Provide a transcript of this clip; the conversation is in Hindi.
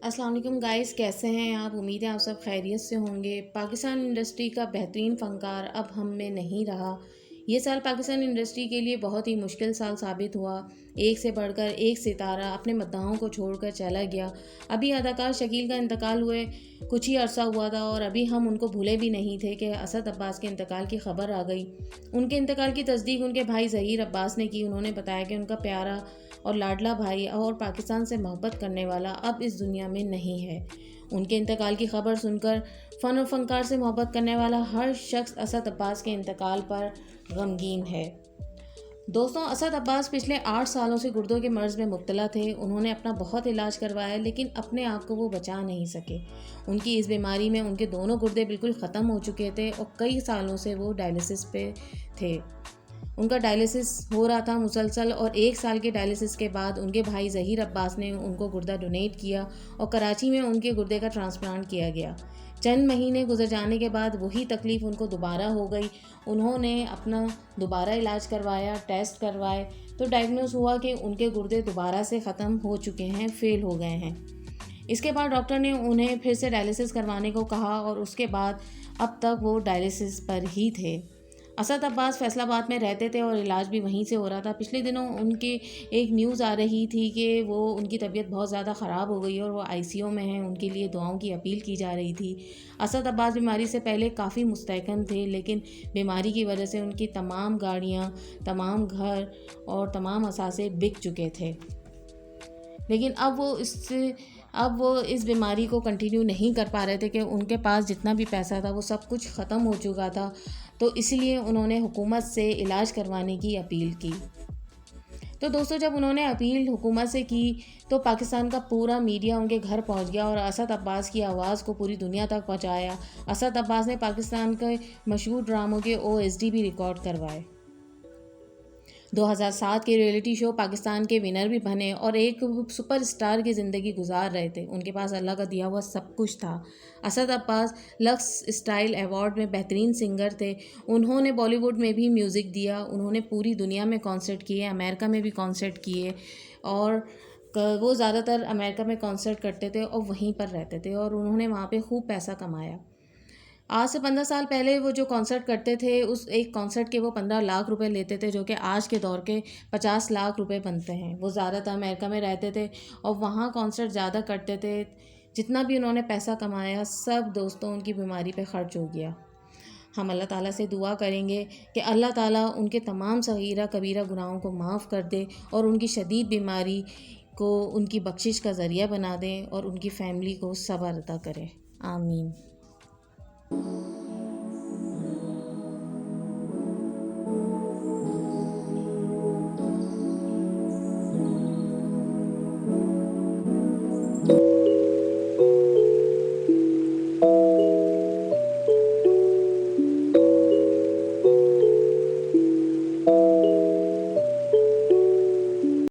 अस्सलाम वालेकुम गाइस, कैसे हैं आप? उम्मीद है आप सब खैरियत से होंगे। पाकिस्तान इंडस्ट्री का बेहतरीन फ़नकार अब हम में नहीं रहा। ये साल पाकिस्तान इंडस्ट्री के लिए बहुत ही मुश्किल साल साबित हुआ। एक से बढ़कर एक सितारा अपने मद्दाहों को छोड़कर चला गया। अभी अदाकार शकील का इंतकाल हुए कुछ ही अरसा हुआ था और अभी हम उनको भूले भी नहीं थे कि असद अब्बास के इंतकाल की खबर आ गई। उनके इंतकाल की तस्दीक उनके भाई ज़हीर अब्बास ने की। उन्होंने बताया कि उनका प्यारा और लाडला भाई और पाकिस्तान से मोहब्बत करने वाला अब इस दुनिया में नहीं है। उनके इंतकाल की खबर सुनकर फ़न और फ़नकार से मोहब्बत करने वाला हर शख्स असद अब्बास के इंतकाल पर गमगीन है। दोस्तों, असद अब्बास पिछले 8 सालों से गुर्दों के मर्ज़ में मुब्तला थे। उन्होंने अपना बहुत इलाज करवाया लेकिन अपने आप को वो बचा नहीं सके। उनकी इस बीमारी में उनके दोनों गुर्दे बिल्कुल ख़त्म हो चुके थे और कई सालों से वो डायलिसिस पे थे। उनका डायलिसिस हो रहा था मुसलसल और 1 साल के डायलिसिस के बाद उनके भाई ज़हीर अब्बास ने उनको गुर्दा डोनेट किया और कराची में उनके गुर्दे का ट्रांसप्लांट किया गया। चंद महीने गुजर जाने के बाद वही तकलीफ़ उनको दोबारा हो गई। उन्होंने अपना दोबारा इलाज करवाया, टेस्ट करवाए तो डायग्नोस हुआ कि उनके गुर्दे दोबारा से ख़त्म हो चुके हैं, फ़ेल हो गए हैं। इसके बाद डॉक्टर ने उन्हें फिर से डायलिसिस करवाने को कहा और उसके बाद अब तक वो डायलिसिस पर ही थे। असद अब्बास फैसलाबाद में रहते थे और इलाज भी वहीं से हो रहा था। पिछले दिनों उनके एक न्यूज़ आ रही थी कि वो उनकी तबीयत बहुत ज़्यादा ख़राब हो गई और वो आईसीयू में हैं। उनके लिए दुआओं की अपील की जा रही थी। असद अब्बास बीमारी से पहले काफ़ी मुस्तहकम थे लेकिन बीमारी की वजह से उनकी तमाम गाड़ियाँ, तमाम घर और तमाम असासे बिक चुके थे। लेकिन अब वो इस बीमारी को कंटिन्यू नहीं कर पा रहे थे कि उनके पास जितना भी पैसा था वो सब कुछ ख़त्म हो चुका था। तो इसलिए उन्होंने हुकूमत से इलाज करवाने की अपील की। तो दोस्तों, जब उन्होंने अपील हुकूमत से की तो पाकिस्तान का पूरा मीडिया उनके घर पहुंच गया और असद अब्बास की आवाज़ को पूरी दुनिया तक पहुंचाया। असद अब्बास ने पाकिस्तान के मशहूर ड्रामों के ओएसडी भी रिकॉर्ड करवाए। 2007 के रियलिटी शो पाकिस्तान के विनर भी बने और एक सुपरस्टार की ज़िंदगी गुजार रहे थे। उनके पास अल्लाह का दिया हुआ सब कुछ था। Asad Abbas lux style award में बेहतरीन सिंगर थे। उन्होंने बॉलीवुड में भी म्यूज़िक दिया। उन्होंने पूरी दुनिया में कॉन्सर्ट किए, अमेरिका में भी कॉन्सर्ट किए और वो ज़्यादातर अमेरिका में कॉन्सर्ट करते थे और वहीं पर रहते थे और उन्होंने वहाँ पे खूब पैसा कमाया। आज से 15 साल पहले वो जो कॉन्सर्ट करते थे उस एक कॉन्सर्ट के वो 15 लाख रुपए लेते थे, जो कि आज के दौर के 50 लाख रुपए बनते हैं। वो ज़्यादातर अमेरिका में रहते थे और वहाँ कॉन्सर्ट ज़्यादा करते थे। जितना भी उन्होंने पैसा कमाया सब दोस्तों उनकी बीमारी पे खर्च हो गया। हम अल्लाह ताला से दुआ करेंगे कि अल्लाह ताला उनके तमाम सगीरा कबीरा गुनाहों को माफ़ कर दे और उनकी शदीद बीमारी को उनकी बख्शिश का ज़रिया बना दें और उनकी फ़ैमिली को सब्र अता करें। आमीन।